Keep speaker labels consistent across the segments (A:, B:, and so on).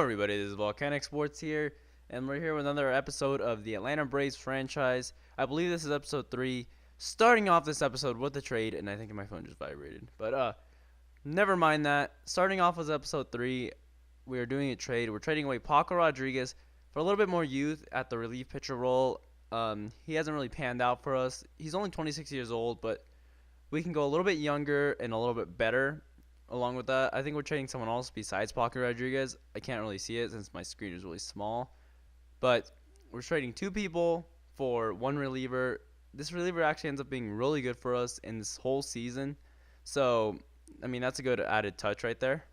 A: everybody? This is Volcanic Sports here, and we're here with another episode of the Atlanta Braves franchise. I believe this is episode 3. Starting off this episode with the trade, and I think my phone just vibrated. But never mind that. Starting off with episode 3, we are doing a trade. We're trading away Paco Rodriguez for a little bit more youth at the relief pitcher role. He hasn't really panned out for us. He's only 26 years old, but we can go a little bit younger and a little bit better. Along with that, I think we're trading someone else besides Paco Rodriguez. I can't really see it since my screen is really small. But we're trading 2 people for 1 reliever. This reliever actually ends up being really good for us in this whole season. So, I mean, that's a good added touch right there.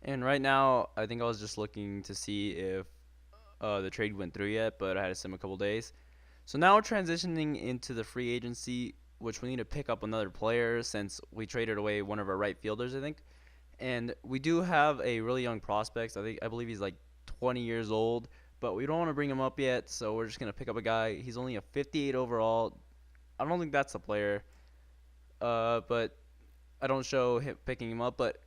A: And right now, I think I was just looking to see if the trade went through yet, but I had to sim a couple days. So now we're transitioning into the free agency, which we need to pick up another player since we traded away one of our right fielders, I think. And we do have a really young prospect. I believe he's like 20 years old, but we don't want to bring him up yet, so we're just going to pick up a guy. He's only a 58 overall. I don't think that's the player, but I don't show him picking him up, but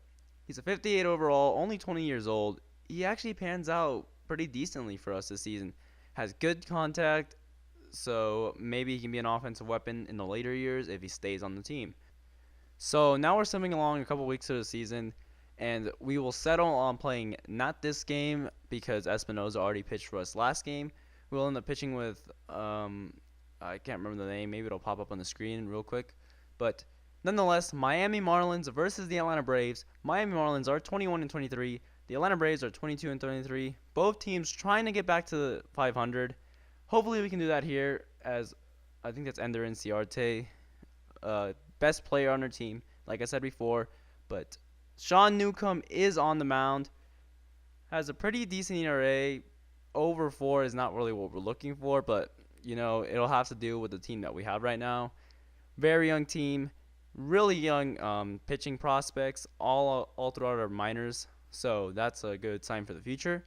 A: he's a 58 overall, only 20 years old. He actually pans out pretty decently for us this season. Has good contact, so maybe he can be an offensive weapon in the later years if he stays on the team. So now we're simming along a couple weeks of the season, and we will settle on playing not this game because Espinoza already pitched for us last game. We'll end up pitching with, I can't remember the name. Maybe it'll pop up on the screen real quick. But nonetheless, Miami Marlins versus the Atlanta Braves. Miami Marlins are 21-23. The Atlanta Braves are 22-23. Both teams trying to get back to the 500. Hopefully we can do that here, as I think that's Ender Inciarte, best player on our team, like I said before. But Sean Newcomb is on the mound, has a pretty decent ERA. Over 4 is not really what we're looking for, but it'll have to do with the team that we have right now. Very young team, really young pitching prospects, all throughout our minors. So that's a good sign for the future.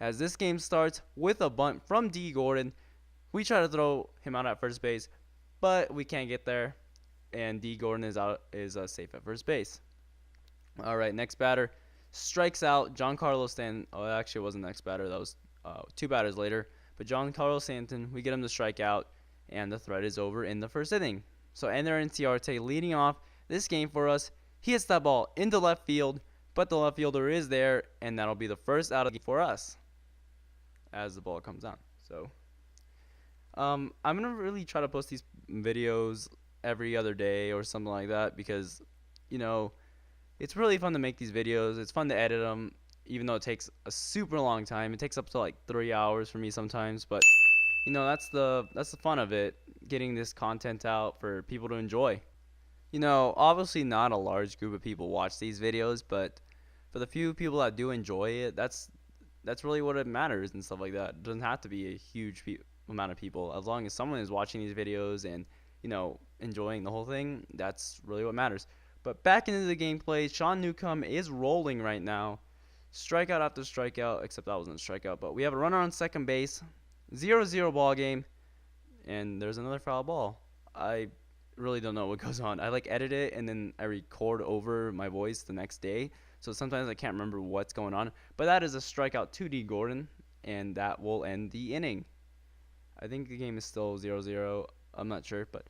A: As this game starts with a bunt from D. Gordon, we try to throw him out at first base, but we can't get there, and D. Gordon is safe at first base. All right, next batter strikes out Giancarlo Stanton. Oh, actually, it wasn't the next batter. That was 2 batters later. But Giancarlo Stanton, we get him to strike out, and the threat is over in the first inning. So Ender Inciarte leading off this game for us. He hits that ball into left field, but the left fielder is there, and that'll be the first out of the game for us as the ball comes down. So I'm going to really try to post these videos every other day or something like that because, it's really fun to make these videos. It's fun to edit them, even though it takes a super long time. It takes up to like 3 hours for me sometimes, but that's the fun of it, getting this content out for people to enjoy. Obviously not a large group of people watch these videos, but for the few people that do enjoy it, that's really what it matters and stuff like that. It doesn't have to be a huge amount of people. As long as someone is watching these videos and enjoying the whole thing, that's really what matters. But back into the gameplay, Sean Newcomb is rolling right now. Strikeout after strikeout, except that wasn't a strikeout. But we have a runner on second base. 0-0 ball game. And there's another foul ball. I really don't know what goes on. I edit it and then I record over my voice the next day. So sometimes I can't remember what's going on. But that is a strikeout to D. Gordon. And that will end the inning. I think the game is still 0-0. I'm not sure. But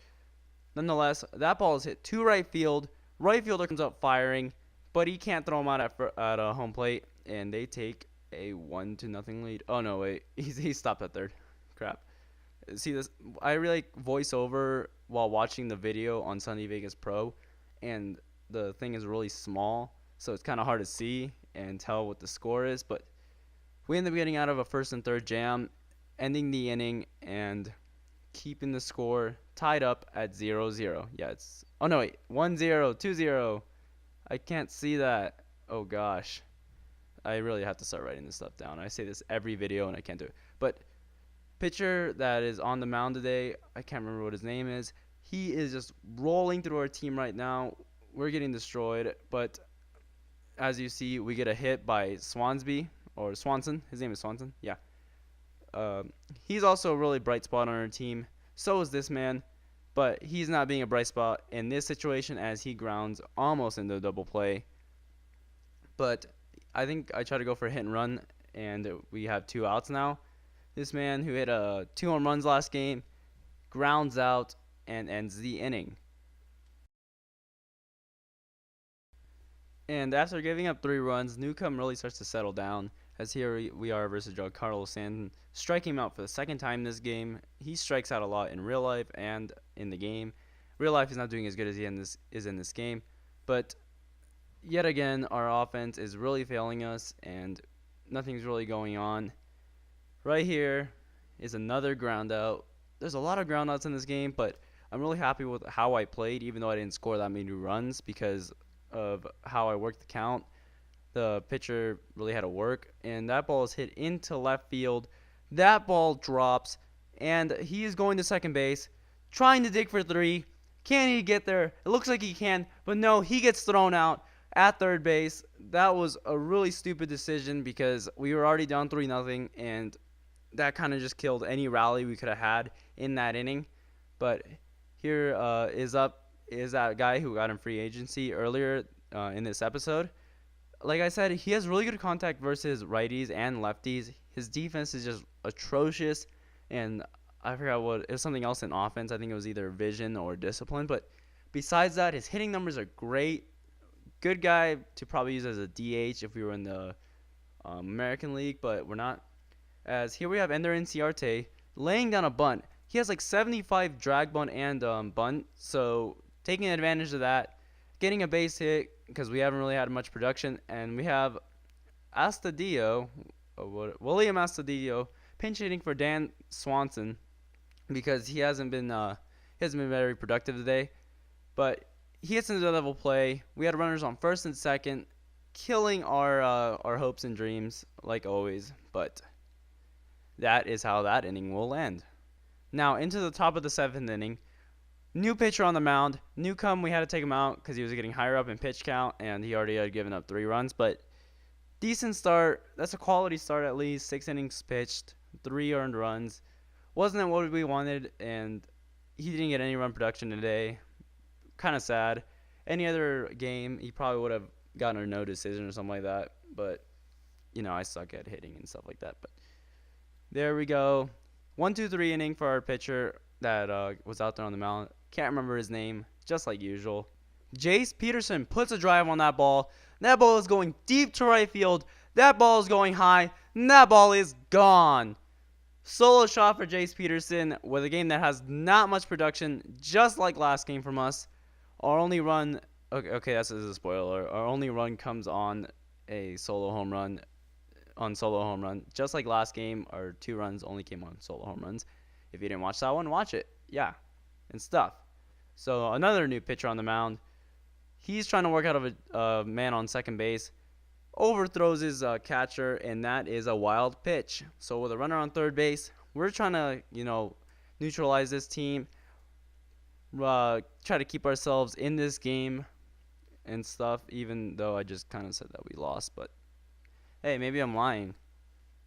A: nonetheless, that ball is hit to right field. Right fielder comes up firing, but he can't throw him out at a home plate, and they take a 1-0 lead. Oh no, wait, he stopped at third. Crap. See this? I really like voiceover while watching the video on Sunday Vegas Pro, and the thing is really small, so it's kind of hard to see and tell what the score is. But we end up getting out of a first and third jam, ending the inning and keeping the score tied up at 0-0. Yeah, it's... Oh, no, wait. 1-0, 2-0. I can't see that. Oh, gosh. I really have to start writing this stuff down. I say this every video, and I can't do it. But pitcher that is on the mound today, I can't remember what his name is. He is just rolling through our team right now. We're getting destroyed. But as you see, we get a hit by Swansby, or Swanson. His name is Swanson. Yeah. He's also a really bright spot on our team. So is this man, but he's not being a bright spot in this situation as he grounds almost into a double play. but I think I tried to go for a hit and run, and we have 2 outs now. This man who hit 2 home runs last game grounds out and ends the inning. And after giving up 3 runs, Newcomb really starts to settle down. As here we are versus Giancarlo Stanton, striking him out for the second time this game. He strikes out a lot in real life and in the game. Real life, he's not doing as good as he is in this game, but yet again, our offense is really failing us, and nothing's really going on. Right here is another ground out. There's a lot of ground outs in this game, but I'm really happy with how I played, even though I didn't score that many runs because of how I worked the count. The pitcher really had to work, and that ball is hit into left field. That ball drops, and he is going to second base, trying to dig for 3. Can he get there? It looks like he can, but no, he gets thrown out at third base. That was a really stupid decision because we were already down 3-0, and that kind of just killed any rally we could have had in that inning. But here is that guy who got in free agency earlier in this episode. Like I said, he has really good contact versus righties and lefties. His defense is just atrocious, and I forgot what it was, something else in offense. I think it was either vision or discipline. But besides that, his hitting numbers are great. Good guy to probably use as a DH if we were in the American League, but we're not. As here we have Ender Inciarte laying down a bunt. He has like 75 drag bunt and bunt, so taking advantage of that, getting a base hit because we haven't really had much production, and we have William Astudillo pinch hitting for Dan Swanson because he hasn't been very productive today, but he hits into the level play. We had runners on first and second, killing our hopes and dreams like always, but that is how that inning will end. Now into the top of the 7th inning. New pitcher on the mound. Newcomb, we had to take him out because he was getting higher up in pitch count, and he already had given up 3 runs. But decent start. That's a quality start at least. 6 innings pitched, 3 earned runs. Wasn't what we wanted, and he didn't get any run production today. Kind of sad. Any other game, he probably would have gotten a no decision or something like that. But, I suck at hitting and stuff like that. But there we go. 1-2-3 inning for our pitcher that was out there on the mound. Can't remember his name, just like usual. Jace Peterson puts a drive on that ball. That ball is going deep to right field. That ball is going high, and that ball is gone. Solo shot for Jace Peterson with a game that has not much production, just like last game from us. Our only run, okay, that's a spoiler. Our only run comes on a solo home run. Just like last game, our 2 runs only came on solo home runs. If you didn't watch that one, watch it. Yeah, and stuff. So another new pitcher on the mound. He's trying to work out of a man on second base. Overthrows his catcher, and that is a wild pitch. So with a runner on third base, we're trying to, neutralize this team. Try to keep ourselves in this game and stuff, even though I just kind of said that we lost. But, hey, maybe I'm lying.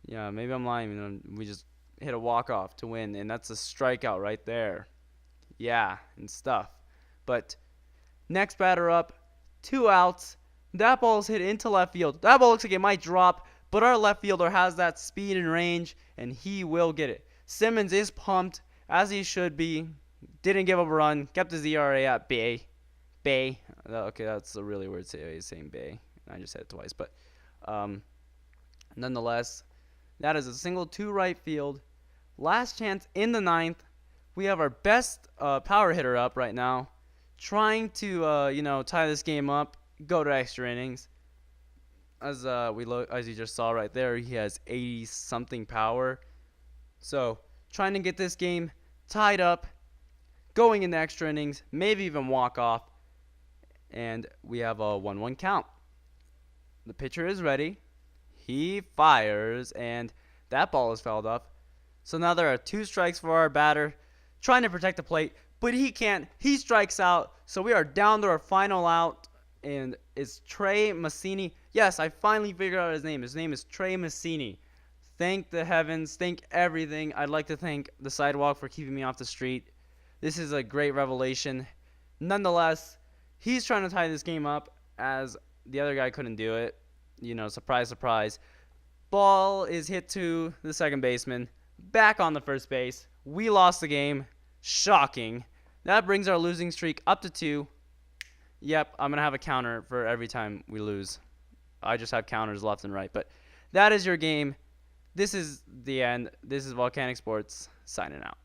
A: Yeah, maybe I'm lying. We just hit a walk-off to win, and that's a strikeout right there. Yeah, and stuff. But next batter up, 2 outs. That ball is hit into left field. That ball looks like it might drop, but our left fielder has that speed and range, and he will get it. Simmons is pumped, as he should be. Didn't give up a run. Kept his ERA at Bay. Okay, that's a really weird saying Bay. I just said it twice, but nonetheless, that is a single to right field. Last chance in the 9th. We have our best power hitter up right now, trying to tie this game up, go to extra innings. As you just saw right there, he has 80 something power. So trying to get this game tied up, going into extra innings, maybe even walk off, and we have a 1-1 count. The pitcher is ready. He fires, and that ball is fouled up. So now there are 2 strikes for our batter, trying to protect the plate, but he can't. He strikes out, so we are down to our final out, and it's Trey Mancini. Yes, I finally figured out his name. His name is Trey Mancini. Thank the heavens, thank everything. I'd like to thank the sidewalk for keeping me off the street. This is a great revelation. Nonetheless, he's trying to tie this game up as the other guy couldn't do it. surprise, surprise. Ball is hit to the second baseman. Back on the first base. We lost the game. Shocking. That brings our losing streak up to 2. Yep, I'm going to have a counter for every time we lose. I just have counters left and right. But that is your game. This is the end. This is Volcanic Sports signing out.